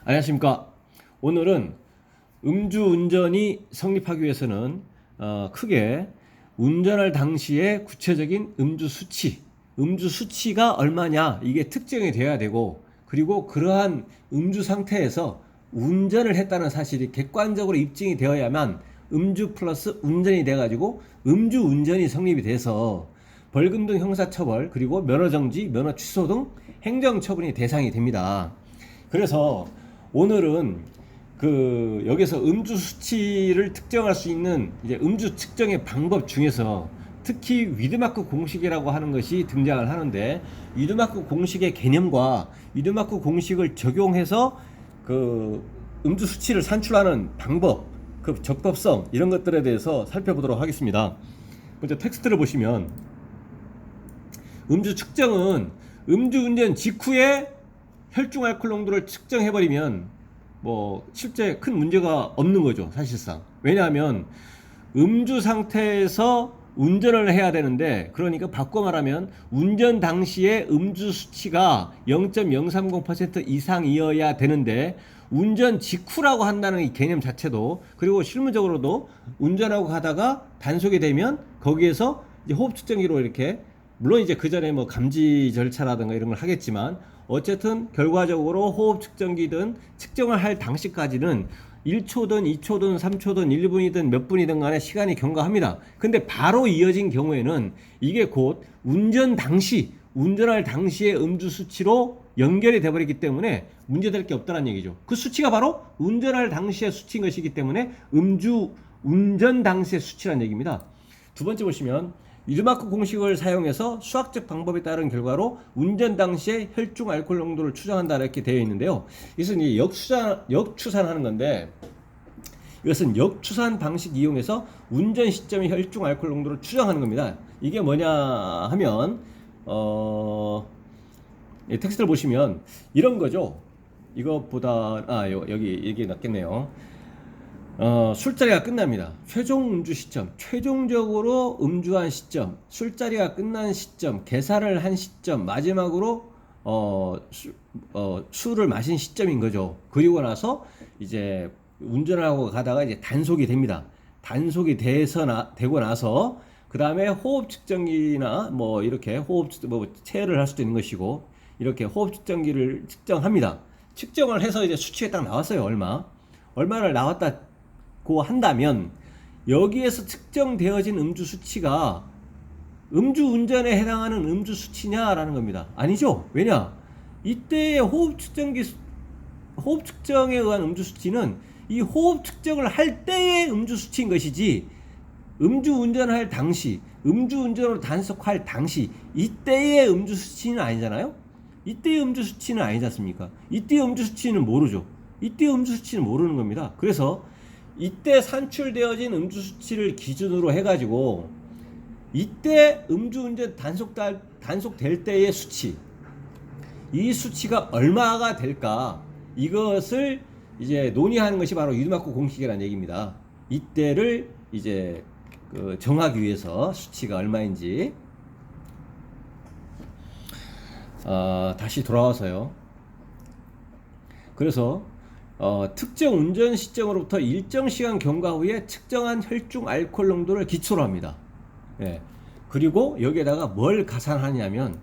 안녕하십니까. 오늘은 음주운전이 성립하기 위해서는 크게 운전할 당시의 구체적인 음주 수치가 얼마냐 이게 특정이 돼야 되고, 그리고 그러한 음주 상태에서 운전을 했다는 사실이 객관적으로 입증이 되어야만 음주 플러스 운전이 돼가지고 음주운전이 성립이 돼서 벌금 등 형사처벌, 그리고 면허정지, 면허 취소 등 행정처분이 대상이 됩니다. 그래서 오늘은 여기서 음주 수치를 특정할 수 있는 이제 음주 측정의 방법 중에서 특히 위드마크 공식이라고 하는 것이 등장을 하는데, 위드마크 공식의 개념과 위드마크 공식을 적용해서 음주 수치를 산출하는 방법, 그 적법성, 이런 것들에 대해서 살펴보도록 하겠습니다. 먼저 텍스트를 보시면, 음주 측정은 음주운전 직후에 혈중 알코올 농도를 측정해버리면 실제 큰 문제가 없는 거죠, 사실상. 왜냐하면 음주 상태에서 운전을 해야 되는데, 그러니까 바꿔 말하면 운전 당시에 음주 수치가 0.030% 이상이어야 되는데, 운전 직후라고 한다는 이 개념 자체도, 그리고 실무적으로도 운전하고 가다가 단속이 되면 거기에서 이제 호흡 측정기로 이렇게, 물론 이제 그 전에 감지 절차라든가 이런 걸 하겠지만, 어쨌든 결과적으로 호흡 측정기든 측정을 할 당시까지는 1초든 2초든 3초든 1분이든 몇 분이든 간에 시간이 경과합니다. 근데 바로 이어진 경우에는 이게 곧 운전할 당시의 음주 수치로 연결이 돼버렸기 때문에 문제될 게 없다는 얘기죠. 그 수치가 바로 운전할 당시의 수치인 것이기 때문에 운전 당시의 수치라는 얘기입니다. 두 번째 보시면, 위드마크 공식을 사용해서 수학적 방법에 따른 결과로 운전 당시에 혈중 알코올 농도를 추정한다, 이렇게 되어 있는데요. 이것은 이제 역추산하는 건데, 이것은 역추산 방식 이용해서 운전 시점의 혈중 알코올 농도를 추정하는 겁니다. 이게 뭐냐 하면 텍스트를 보시면 이런 거죠. 이것보다 여기 이게 낫겠네요. 술자리가 끝납니다. 최종 음주 시점, 최종적으로 음주한 시점, 술자리가 끝난 시점, 계산을 한 시점, 마지막으로 술을 마신 시점인 거죠. 그리고 나서 이제 운전을 하고 가다가 이제 단속이 됩니다. 단속이 되고 나서 그 다음에 호흡 측정기나 이렇게 체열을 할 수도 있는 것이고, 이렇게 호흡 측정기를 측정합니다. 측정을 해서 이제 수치에 딱 나왔어요. 얼마를 나왔다고 한다면, 여기에서 측정되어진 음주 수치가 음주운전에 해당하는 음주 수치냐라는 겁니다. 아니죠. 왜냐? 이때의 호흡 측정에 의한 음주 수치는 이 호흡 측정을 할 때의 음주 수치인 것이지, 음주운전할 당시, 음주운전으로 단속할 당시, 이때의 음주 수치는 아니잖아요. 이때의 음주 수치는 아니지 않습니까? 이때의 음주 수치는 모르죠. 이때의 음주 수치는 모르는 겁니다. 그래서 이때 산출되어진 음주 수치를 기준으로 해가지고 이때 음주운전 단속될 때의 수치, 이 수치가 얼마가 될까, 이것을 이제 논의하는 것이 바로 위드마크 공식이라는 얘기입니다. 이때를 이제 정하기 위해서 수치가 얼마인지. 다시 돌아와서요. 그래서 특정 운전 시점으로부터 일정 시간 경과 후에 측정한 혈중 알코올 농도를 기초로 합니다. 그리고 여기에다가 뭘 가산하냐면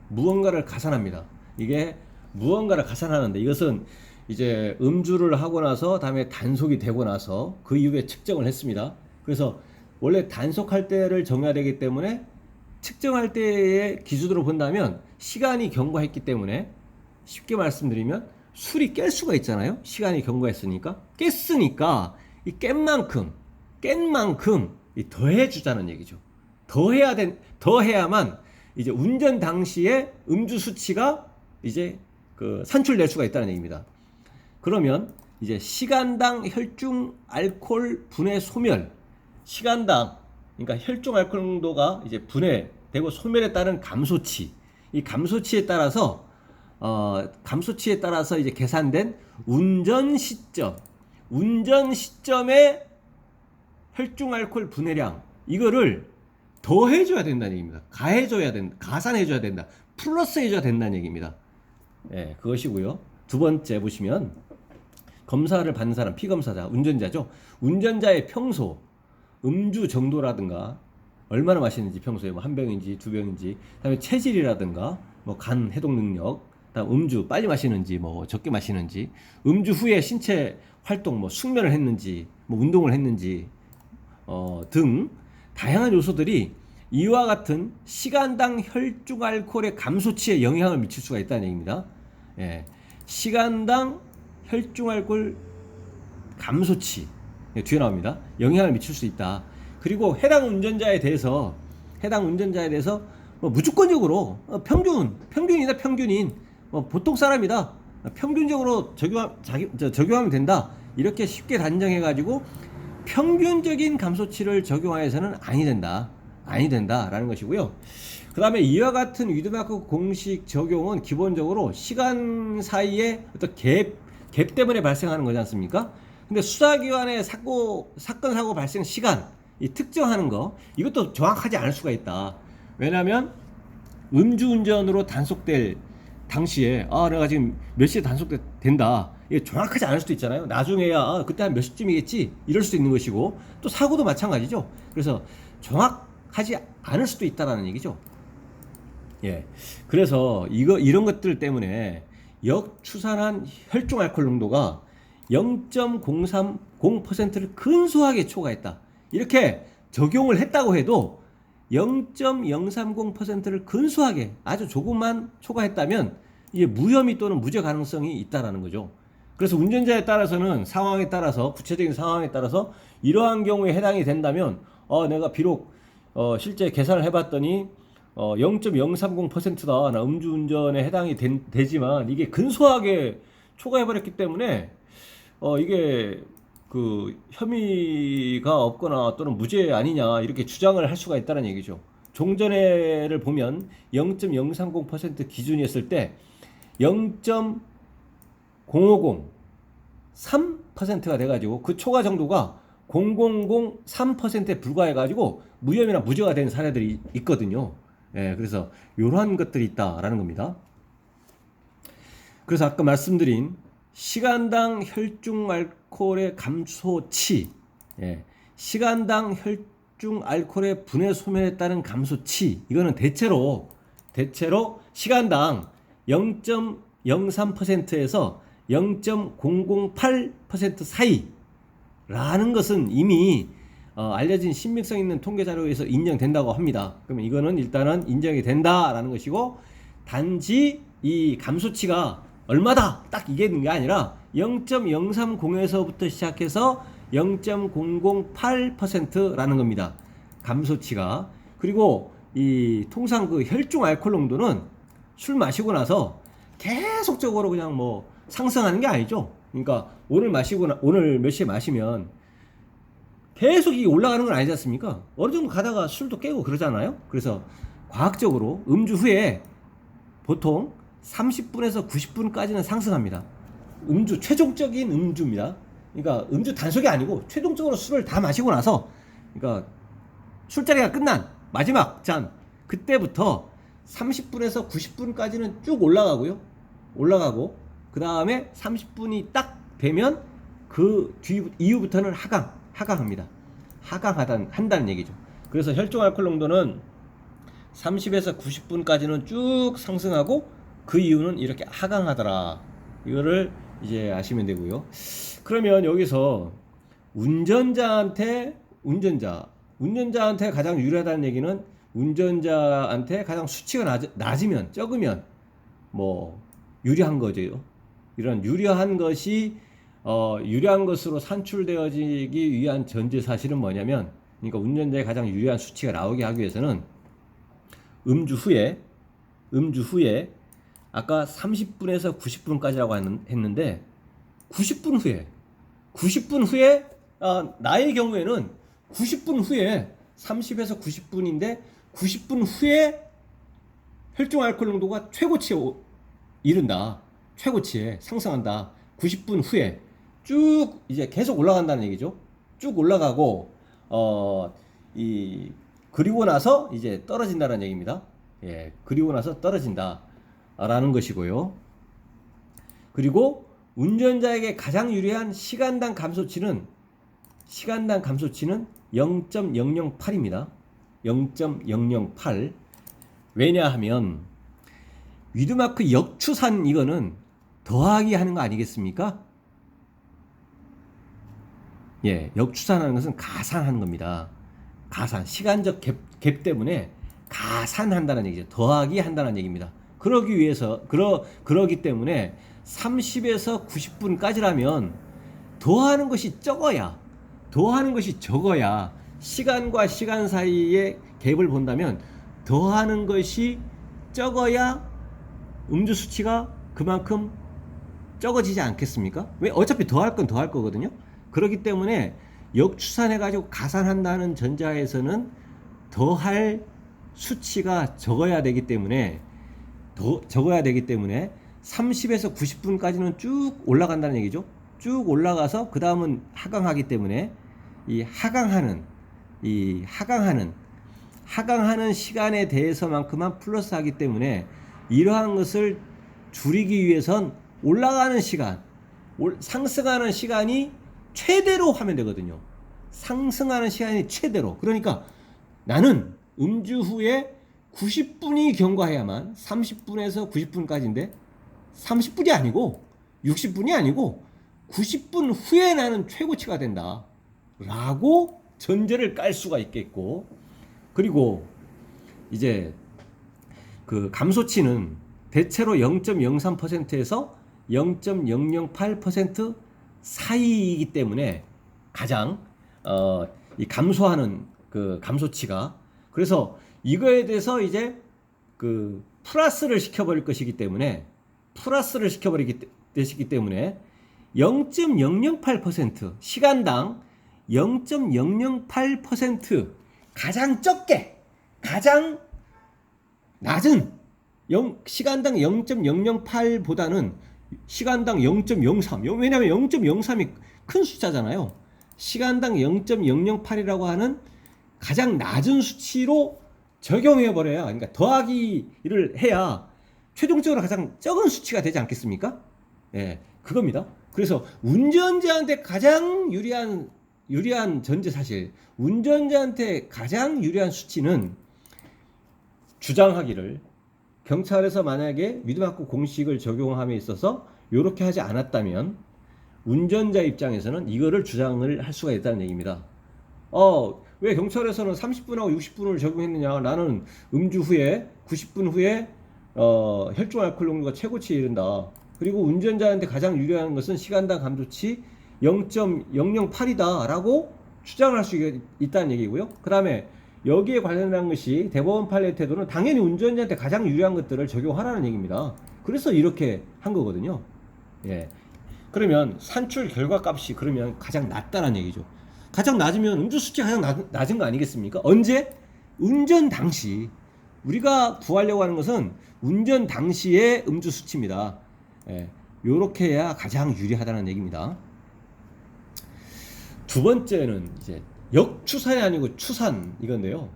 무언가를 가산합니다. 이게 무언가를 가산하는데, 이것은 이제 음주를 하고 나서 다음에 단속이 되고 나서 그 이후에 측정을 했습니다. 그래서 원래 단속할 때를 정해야 되기 때문에 측정할 때의 기준으로 본다면 시간이 경과했기 때문에, 쉽게 말씀드리면 술이 깰 수가 있잖아요. 시간이 경과했으니까. 깼으니까 이 깬 만큼 더해 주자는 얘기죠. 더해야만 이제 운전 당시에 음주 수치가 이제 산출될 수가 있다는 얘기입니다. 그러면 이제 시간당 혈중 알코올 분해 소멸, 시간당, 그러니까 혈중 알코올 농도가 이제 분해되고 소멸에 따른 감소치, 이 감소치에 따라서 이제 계산된 운전 시점의 혈중 알코올 분해량, 이거를 더해줘야 된다는 얘기입니다. 가산해줘야 된다. 플러스 해줘야 된다는 얘기입니다. 그것이고요. 두 번째 보시면, 검사를 받는 사람, 피검사자, 운전자죠. 운전자의 평소 음주 정도라든가 얼마나 마시는지, 평소에 뭐 한 병인지 두 병인지, 그다음에 체질이라든가 뭐 간 해독 능력, 그다음 음주 빨리 마시는지 뭐 적게 마시는지, 음주 후에 신체 활동 뭐 숙면을 했는지 뭐 운동을 했는지 등 다양한 요소들이 이와 같은 시간당 혈중 알코올의 감소치에 영향을 미칠 수가 있다는 얘기입니다. 예, 시간당 혈중 알코올 감소치, 예, 뒤에 나옵니다. 영향을 미칠 수 있다. 그리고 해당 운전자에 대해서 뭐 무조건적으로 평균이다, 평균인 뭐 보통 사람이다, 평균적으로 적용하면 된다, 이렇게 쉽게 단정해가지고 평균적인 감소치를 적용하여서는 아니 된다라는 것이고요. 그 다음에 이와 같은 위드마크 공식 적용은 기본적으로 시간 사이에 어떤 갭 때문에 발생하는 거지 않습니까? 근데 수사기관의 사건 사고 발생 시간, 이 특정하는 거, 이것도 정확하지 않을 수가 있다. 왜냐하면 음주운전으로 단속될 당시에 내가 지금 몇 시에 단속된다, 이게 정확하지 않을 수도 있잖아요. 나중에야 그때 한 몇 시쯤이겠지 이럴 수도 있는 것이고, 또 사고도 마찬가지죠. 그래서 정확하지 않을 수도 있다라는 얘기죠. 예, 그래서 이런 것들 때문에 역추산한 혈중 알코올 농도가 0.030%를 근소하게 초과했다, 이렇게 적용을 했다고 해도 0.030%를 근소하게 아주 조금만 초과했다면 이게 무혐의 또는 무죄 가능성이 있다라는 거죠. 그래서 운전자에 따라서는 구체적인 상황에 따라서 이러한 경우에 해당이 된다면 내가 비록 실제 계산을 해봤더니 0.030%다, 나 음주운전에 해당이 되지만 이게 근소하게 초과해버렸기 때문에 이게 그 혐의가 없거나 또는 무죄 아니냐, 이렇게 주장을 할 수가 있다는 얘기죠. 종전에를 보면 0.030% 기준이었을 때 0.0503%가 돼가지고 그 초과 정도가 0.003%에 불과해가지고 무혐의나 무죄가 된 사례들이 있거든요. 예, 그래서 이러한 것들이 있다라는 겁니다. 그래서 아까 말씀드린 시간당 혈중 알코올의 감소치, 예, 시간당 혈중 알코올의 분해 소멸에 따른 감소치, 이거는 대체로 시간당 0.03%에서 0.008% 사이라는 것은 이미 알려진 신빙성 있는 통계 자료에서 인정된다고 합니다. 그러면 이거는 일단은 인정이 된다라는 것이고, 단지 이 감소치가 얼마다 딱 이게 있는 게 아니라 0.030에서부터 시작해서 0.008%라는 겁니다. 감소치가. 그리고 이 통상 그 혈중 알코올 농도는 술 마시고 나서 계속적으로 그냥 뭐 상승하는 게 아니죠. 그러니까 오늘 몇 시에 마시면 계속 이게 올라가는 건 아니지 않습니까? 어느 정도 가다가 술도 깨고 그러잖아요. 그래서 과학적으로 음주 후에 보통 30분에서 90분까지는 상승합니다. 최종적인 음주입니다. 그러니까 음주 단속이 아니고 최종적으로 술을 다 마시고 나서, 그러니까 술자리가 끝난 마지막 잔, 그때부터 30분에서 90분까지는 쭉 올라가고 그 다음에 30분이 딱 되면 그 이후부터는 하강합니다. 한다는 얘기죠. 그래서 혈중 알코올 농도는 30에서 90분까지는 쭉 상승하고 그 이유는 이렇게 하강하더라. 이거를 이제 아시면 되고요. 그러면 여기서 운전자한테 가장 유리하다는 얘기는, 운전자한테 가장 수치가 낮으면, 적으면 뭐 유리한 거죠. 이런 유리한 것이 유리한 것으로 산출되어지기 위한 전제 사실은 뭐냐면, 그러니까 운전자의 가장 유리한 수치가 나오게 하기 위해서는 음주 후에 아까 30분에서 90분까지라고 했는데 90분 후에 나의 경우에는 90분 후에 30에서 90분인데 90분 후에 혈중 알코올 농도가 최고치에 이른다. 최고치에 상승한다. 90분 후에 쭉 이제 계속 올라간다는 얘기죠. 쭉 올라가고 그리고 나서 이제 떨어진다는 얘기입니다. 예, 그리고 나서 떨어진다라는 것이고요. 그리고 운전자에게 가장 유리한 시간당 감소치는 0.008입니다. 0.008. 왜냐하면 위드마크 역추산 이거는 더하기 하는 거 아니겠습니까? 예, 역추산하는 것은 가산하는 겁니다. 가산, 시간적 갭 때문에 가산한다는 얘기죠. 더하기 한다는 얘기입니다. 그러기 때문에 30에서 90분까지라면 더하는 것이 적어야 시간과 시간 사이의 갭을 본다면 더하는 것이 적어야 음주 수치가 그만큼 적어지지 않겠습니까? 왜? 어차피 더할 건 더할 거거든요. 그렇기 때문에 역추산해가지고 가산한다는 전자에서는 더할 수치가 적어야 되기 때문에 30에서 90분까지는 쭉 올라간다는 얘기죠. 쭉 올라가서 그 다음은 하강하기 때문에 이 하강하는 시간에 대해서만큼만 플러스하기 때문에 이러한 것을 줄이기 위해선 올라가는 시간, 상승하는 시간이 최대로 하면 되거든요. 상승하는 시간이 최대로. 그러니까 나는 음주 후에 90분이 경과해야만 30분에서 90분까지인데 30분이 아니고 60분이 아니고 90분 후에 나는 최고치가 된다 라고 전제를 깔 수가 있겠고, 그리고 이제 그 감소치는 대체로 0.03%에서 0.008% 사이이기 때문에 가장 이 감소하는 그 감소치가, 그래서 이거에 대해서 이제 그 플러스를 시켜버릴 것이기 때문에 0.008% 시간당 0.008% 가장 적게 가장 낮은 시간당 0.008보다는 시간당 0.03, 왜냐하면 0.03이 큰 숫자잖아요. 시간당 0.008이라고 하는 가장 낮은 수치로 적용해 버려야, 그러니까 더하기를 해야 최종적으로 가장 적은 수치가 되지 않겠습니까? 예, 그겁니다. 그래서 운전자한테 가장 유리한 전제 사실, 운전자한테 가장 유리한 수치는 주장하기를, 경찰에서 만약에 위드마크 공식을 적용함에 있어서 이렇게 하지 않았다면 운전자 입장에서는 이거를 주장을 할 수가 있다는 얘기입니다. 왜 경찰에서는 30분하고 60분을 적용했느냐? 나는 음주 후에 90분 후에 혈중 알코올 농도가 최고치에 이른다. 그리고 운전자한테 가장 유리한 것은 시간당 감소치 0.008이다 라고 주장할 수 있다는 얘기고요. 그 다음에 여기에 관련한 것이 대법원 판례 태도는 당연히 운전자한테 가장 유리한 것들을 적용하라는 얘기입니다. 그래서 이렇게 한 거거든요. 예. 그러면 산출 결과값이 그러면 가장 낮다는 얘기죠. 가장 낮으면 음주 수치가 가장 낮은 거 아니겠습니까? 언제? 운전 당시. 우리가 구하려고 하는 것은 운전 당시의 음주 수치입니다. 예. 요렇게 해야 가장 유리하다는 얘기입니다. 두 번째는 이제 역추산이 아니고 추산 이건데요.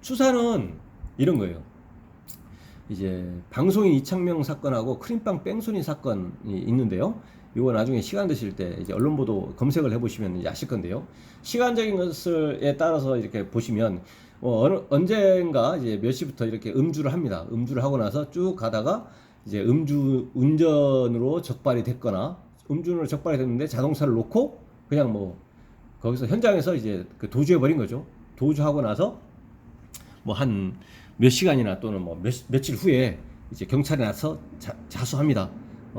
추산은 이런 거예요. 이제 방송인 이창명 사건하고 크림빵 뺑소니 사건이 있는데요. 이거 나중에 시간 되실 때 이제 언론 보도 검색을 해보시면 이제 아실 건데요. 시간적인 것에 따라서 이렇게 보시면 언젠가 이제 몇 시부터 이렇게 음주를 합니다. 음주를 하고 나서 쭉 가다가 이제 운전으로 적발이 됐거나, 음주로 적발이 됐는데 자동차를 놓고 그냥 뭐 거기서 현장에서 이제 그 도주해 버린 거죠. 도주하고 나서 뭐 한 몇 시간이나 또는 뭐 며칠 후에 이제 경찰에 나서 자수합니다.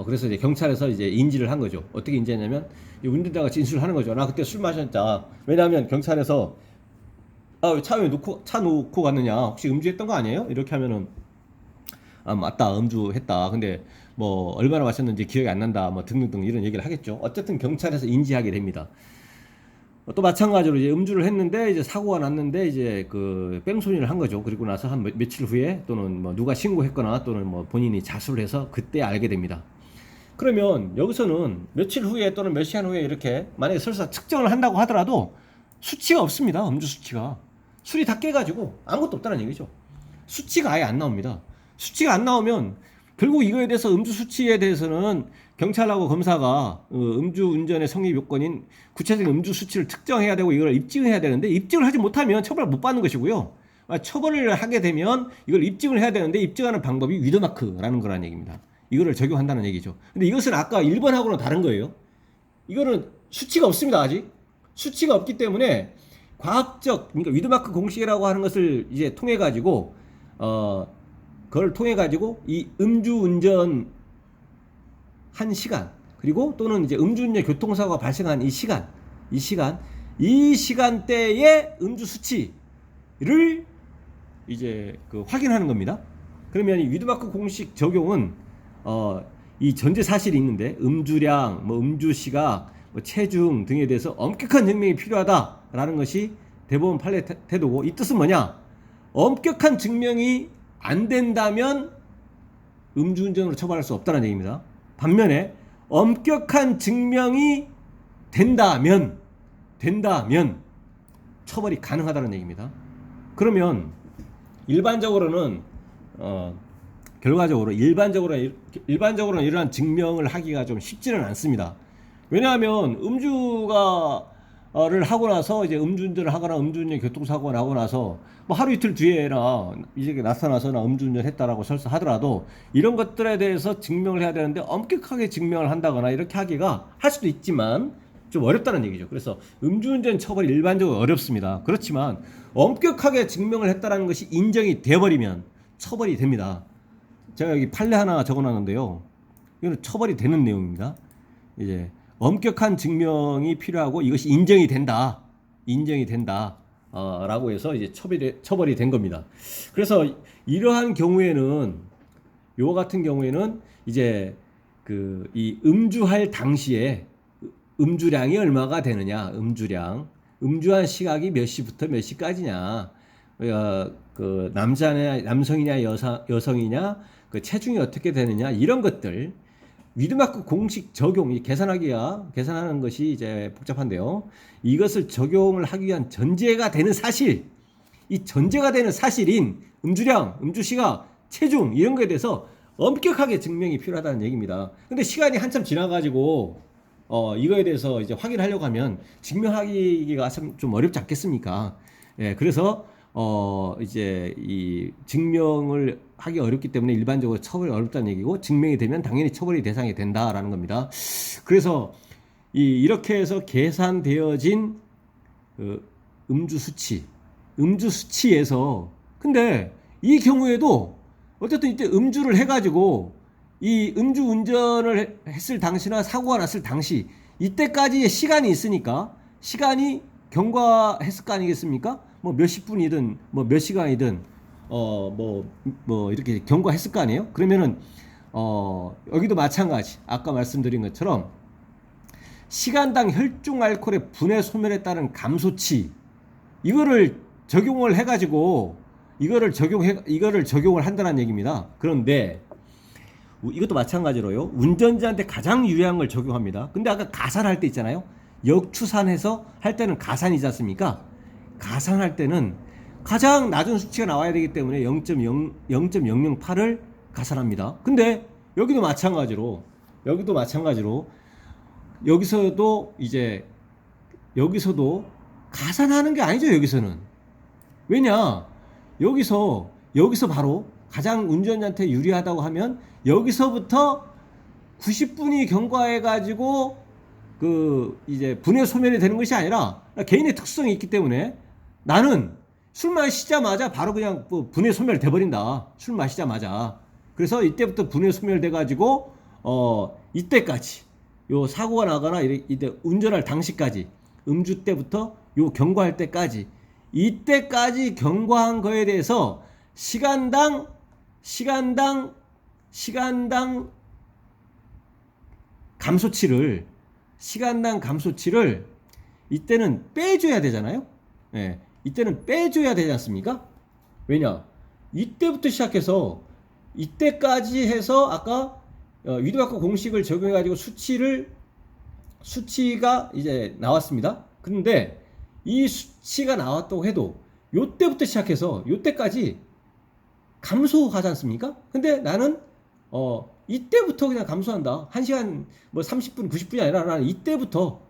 그래서 이제 경찰에서 이제 인지를 한 거죠. 어떻게 인지했냐면 운전자가 진술을 하는 거죠. 나 그때 술 마셨다. 왜냐하면 경찰에서 차 왜 놓고 갔느냐, 혹시 음주했던 거 아니에요? 이렇게 하면은 맞다, 음주했다. 근데 뭐 얼마나 마셨는지 기억이 안 난다, 뭐 등등등 이런 얘기를 하겠죠. 어쨌든 경찰에서 인지하게 됩니다. 또 마찬가지로 이제 음주를 했는데 이제 사고가 났는데 이제 그 뺑소니를 한 거죠. 그리고 나서 한 며칠 후에 또는 뭐 누가 신고했거나 또는 뭐 본인이 자수를 해서 그때 알게 됩니다. 그러면 여기서는 며칠 후에 또는 몇 시간 후에 이렇게 만약에 설사 측정을 한다고 하더라도 수치가 없습니다. 음주 수치가. 술이 다 깨가지고 아무것도 없다는 얘기죠. 수치가 아예 안 나옵니다. 수치가 안 나오면 결국 이거에 대해서 음주 수치에 대해서는 경찰하고 검사가 음주운전의 성립 요건인 구체적인 음주 수치를 특정해야 되고 이걸 입증해야 되는데 입증을 하지 못하면 처벌을 못 받는 것이고요. 처벌을 하게 되면 이걸 입증을 해야 되는데 입증하는 방법이 위드마크라는 거라는 얘기입니다. 이거를 적용한다는 얘기죠. 근데 이것은 아까 1번하고는 다른 거예요. 이거는 수치가 없습니다. 아직 수치가 없기 때문에 과학적, 그러니까 위드마크 공식이라고 하는 것을 이제 통해 가지고 그걸 통해 가지고 이 음주운전 한 시간, 그리고 또는 이제 음주운전 교통사고가 발생한 이 시간대의 음주 수치를 이제 확인하는 겁니다. 그러면 이 위드마크 공식 적용은 이 전제 사실이 있는데 음주량, 뭐 음주 시각, 뭐 체중 등에 대해서 엄격한 증명이 필요하다라는 것이 대법원 판례 태도고, 이 뜻은 뭐냐? 엄격한 증명이 안 된다면 음주운전으로 처벌할 수 없다는 얘기입니다. 반면에 엄격한 증명이 된다면 처벌이 가능하다는 얘기입니다. 그러면 일반적으로는 일반적으로는 이러한 증명을 하기가 좀 쉽지는 않습니다. 왜냐하면 음주를 하고 나서 이제 음주운전을 하거나 음주운전 교통사고가 나고 나서 뭐 하루 이틀 뒤에나 이제 나타나서나 음주운전 했다라고 설사하더라도 이런 것들에 대해서 증명을 해야 되는데 엄격하게 증명을 한다거나 이렇게 하기가 할 수도 있지만 좀 어렵다는 얘기죠. 그래서 음주운전 처벌이 일반적으로 어렵습니다. 그렇지만 엄격하게 증명을 했다는 것이 인정이 되어버리면 처벌이 됩니다. 제가 여기 판례 하나 적어놨는데요. 이거는 처벌이 되는 내용입니다. 이제 엄격한 증명이 필요하고 이것이 인정이 된다 라고 해서 이제 처벌이 된 겁니다. 그래서 이러한 경우에는, 요와 같은 경우에는 이제 이 음주할 당시에 음주량이 얼마가 되느냐, 음주한 시각이 몇 시부터 몇 시까지냐, 남성이냐 여성이냐, 체중이 어떻게 되느냐, 이런 것들 위드마크 공식 적용, 계산하는 것이 이제 복잡한데요. 이것을 적용을 하기 위한 전제가 되는 사실인 음주량, 음주시각, 체중 이런 거에 대해서 엄격하게 증명이 필요하다는 얘기입니다. 근데 시간이 한참 지나가지고 이거에 대해서 이제 확인하려고 하면 증명하기가 좀 어렵지 않겠습니까? 예, 그래서 이제 이 증명을 하기 어렵기 때문에 일반적으로 처벌이 어렵다는 얘기고, 증명이 되면 당연히 처벌이 대상이 된다라는 겁니다. 그래서 이렇게 해서 계산되어진 음주 수치에서, 근데 이 경우에도 어쨌든 이때 음주를 해가지고 이 음주 운전을 했을 당시나 사고가 났을 당시 이때까지의 시간이 있으니까, 시간이 경과했을 거 아니겠습니까? 뭐 몇십 분이든 뭐 몇 시간이든 뭐 이렇게 경과했을 거 아니에요? 그러면은 여기도 마찬가지, 아까 말씀드린 것처럼 시간당 혈중 알코올의 분해 소멸에 따른 감소치, 이거를 적용을 해가지고 이거를 적용을 한다는 얘기입니다. 그런데 이것도 마찬가지로요, 운전자한테 가장 유리한 걸 적용합니다. 근데 아까 가산할 때 있잖아요, 역추산해서 할 때는 가산이지 않습니까? 가산할 때는 가장 낮은 수치가 나와야 되기 때문에 0.008을 가산합니다. 근데 여기도 마찬가지로 여기서도 가산하는 게 아니죠. 여기서는 왜냐, 여기서 바로 가장 운전자한테 유리하다고 하면 여기서부터 90분이 경과해 가지고 이제 분해 소멸이 되는 것이 아니라, 개인의 특성이 있기 때문에 나는 술 마시자마자 바로 그냥 분해 소멸 돼버린다. 술 마시자마자. 그래서 이때부터 분해 소멸 돼가지고 이때까지 요 사고가 나거나 이때 운전할 당시까지, 음주 때부터 요 경과할 때까지, 이때까지 경과한 거에 대해서 시간당 감소치를 이때는 빼줘야 되잖아요. 예, 이때는 빼줘야 되지 않습니까? 왜냐, 이때부터 시작해서 이때까지 해서 아까 위드마크 공식을 적용해가지고 수치가 이제 나왔습니다. 그런데 이 수치가 나왔다고 해도 요때부터 시작해서 요때까지 감소하지 않습니까? 근데 나는 이때부터 그냥 감소한다. 1시간 뭐 30분, 90분이 아니라 나는 이때부터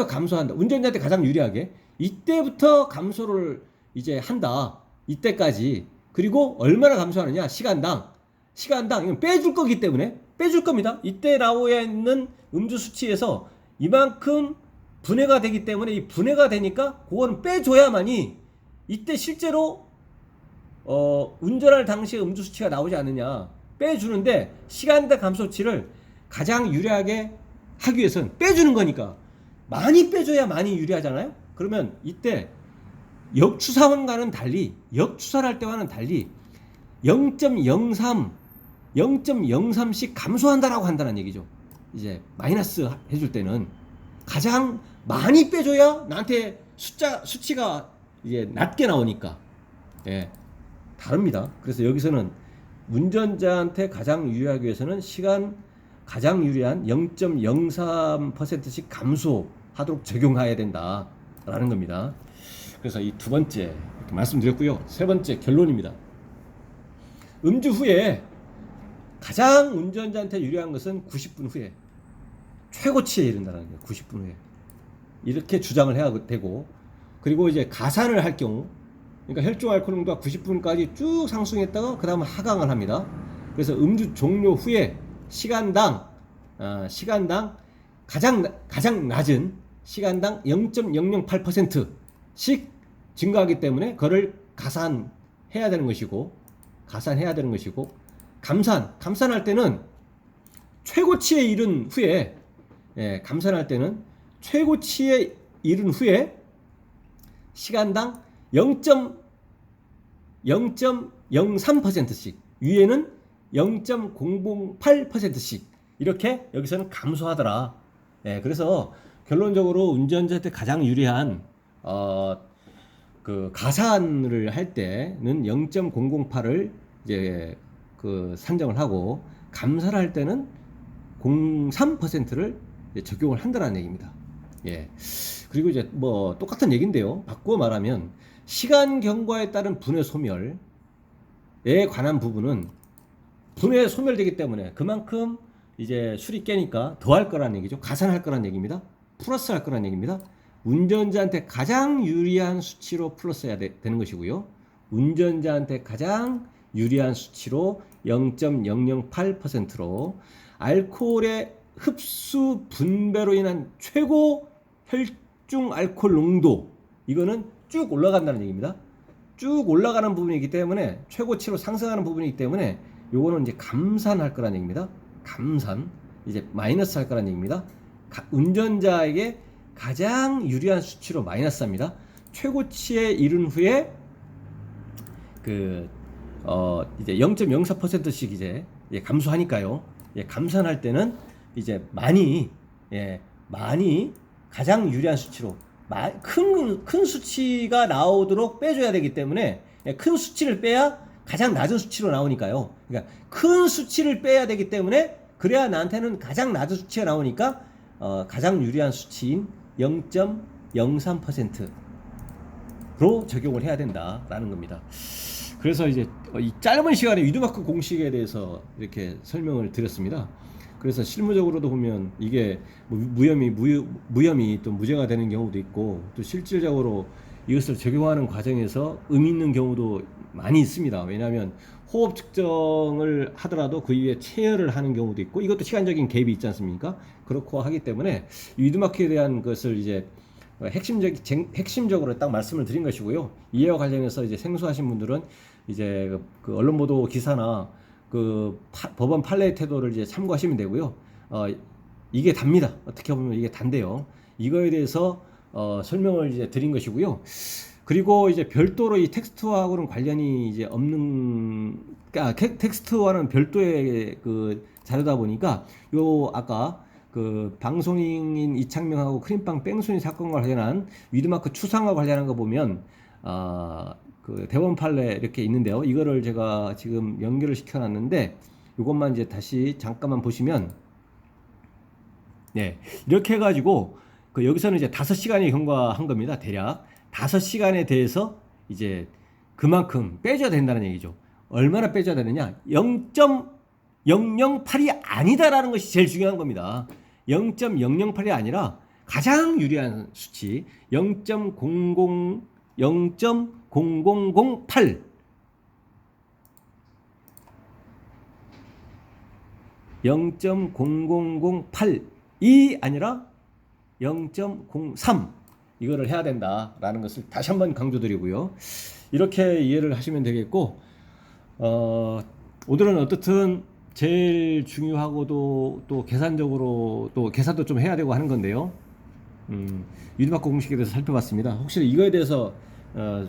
감소한다. 운전자한테 가장 유리하게 이때부터 감소를 이제 한다. 이때까지. 그리고 얼마나 감소하느냐? 시간당 이건 빼줄 거기 때문에 빼줄 겁니다. 이때 나오야 있는 음주 수치에서 이만큼 분해가 되기 때문에 이 분해가 되니까 그거는 빼줘야만이 이때 실제로 운전할 당시에 음주 수치가 나오지 않느냐 빼주는데 시간당 감소치를 가장 유리하게 하기 위해서는 빼주는 거니까 많이 빼줘야 많이 유리하잖아요. 그러면 이때 역추사원과는 달리 역추사를 할 때와는 달리 0.03씩 감소한다라고 한다는 얘기죠. 이제 마이너스 해줄 때는 가장 많이 빼줘야 나한테 수치가 이제 낮게 나오니까 예, 다릅니다. 그래서 여기서는 운전자한테 가장 유리하기 위해서는 시간 가장 유리한 0.03%씩 감소하도록 적용해야 된다라는 겁니다. 그래서 이 두 번째 이렇게 말씀드렸고요. 세 번째 결론입니다. 음주 후에 가장 운전자한테 유리한 것은 90분 후에 최고치에 이른다는 거예요. 90분 후에 이렇게 주장을 해야 되고, 그리고 이제 가산을 할 경우, 그러니까 혈중 알코올 농도가 90분까지 쭉 상승했다가 그 다음 하강을 합니다. 그래서 음주 종료 후에 시간당 가장 낮은 시간당 0.008%씩 증가하기 때문에 그거를 가산해야 되는 것이고, 감산할 때는 최고치에 이른 후에, 감산할 때는 최고치에 이른 후에 시간당 0.03%씩, 위에는 0.008%씩 이렇게 여기서는 감소하더라. 그래서 결론적으로 운전자한테 가장 유리한 그 가산을 할 때는 0.008을 이제 그 산정을 하고, 감산을 할 때는 0.3%를 적용을 한다는 얘기입니다. 그리고 이제 뭐 똑같은 얘기인데요. 바꾸어 말하면 시간 경과에 따른 분해 소멸에 관한 부분은 분해 소멸되기 때문에 그만큼 이제 술이 깨니까 더 할 거라는 얘기죠. 가산할 거라는 얘기입니다. 플러스 할 거라는 얘기입니다. 운전자한테 가장 유리한 수치로 플러스해야 되는 것이고요. 운전자한테 가장 유리한 수치로 0.008%로 알코올의 흡수 분배로 인한 최고 혈중 알코올 농도, 이거는 쭉 올라간다는 얘기입니다. 쭉 올라가는 부분이기 때문에, 최고치로 상승하는 부분이기 때문에 요거는 이제 감산할 거라는 얘기입니다. 감산, 이제 마이너스 할 거라는 얘기입니다. 운전자에게 가장 유리한 수치로 마이너스합니다. 최고치에 이른 후에 이제 0.04%씩 이제 감소하니까요. 감산할 때는 이제 많이 가장 유리한 수치로 큰 수치가 나오도록 빼줘야 되기 때문에, 큰 수치를 빼야 가장 낮은 수치로 나오니까요. 그러니까 큰 수치를 빼야 되기 때문에, 그래야 나한테는 가장 낮은 수치가 나오니까 가장 유리한 수치인 0.03%로 적용을 해야 된다라는 겁니다. 그래서 이제 이 짧은 시간에 위드마크 공식에 대해서 이렇게 설명을 드렸습니다. 그래서 실무적으로도 보면 이게 무혐의 또 무죄가 되는 경우도 있고, 또 실질적으로 이것을 적용하는 과정에서 의미 있는 경우도 많이 있습니다. 왜냐하면 호흡 측정을 하더라도 그 이후에 체열을 하는 경우도 있고, 이것도 시간적인 갭이 있지 않습니까? 그렇고 하기 때문에 위드마크에 대한 것을 이제 핵심적으로 딱 말씀을 드린 것이고요. 이해와 관련해서 이제 생소하신 분들은 이제 그 언론 보도 기사나 그 법원 판례 태도를 이제 참고하시면 되고요. 이게 답니다. 어떻게 보면 이게 단데요. 이거에 대해서 설명을 이제 드린 것이고요. 그리고 이제 별도로 이 텍스트하고는 관련이 이제 없는, 텍스트와는 별도의 그 자료다 보니까, 요 아까 그 방송인 이창명하고 크림빵 뺑소니 사건과 관련한 위드마크 추상과 관련한 거 보면 그 대법원 판례 이렇게 있는데요. 이거를 제가 지금 연결을 시켜놨는데, 이것만 이제 다시 잠깐만 보시면, 이렇게 해가지고 그 여기서는 이제 5시간이 경과한 겁니다. 대략 5시간에 대해서 이제 그만큼 빼줘야 된다는 얘기죠. 얼마나 빼줘야 되느냐? 0.008이 아니다라는 것이 제일 중요한 겁니다. 0.008이 아니라 가장 유리한 수치 0.0008 0.0008이 아니라 0.03 이거를 해야 된다라는 것을 다시 한번 강조드리고요. 이렇게 이해를 하시면 되겠고, 오늘은 어떻든 제일 중요하고도 또 계산적으로 또 계산도 좀 해야 되고 하는 건데요. 유니마크 공식에 대해서 살펴봤습니다. 혹시 이거에 대해서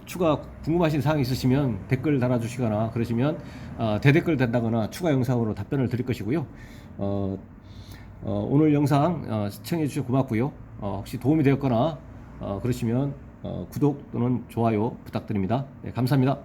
추가 궁금하신 사항이 있으시면 댓글 달아주시거나 그러시면 대댓글 된다거나 추가 영상으로 답변을 드릴 것이고요. 오늘 영상 시청해 주셔서 고맙고요. 혹시 도움이 되었거나 그러시면 구독 또는 좋아요 부탁드립니다. 네, 감사합니다.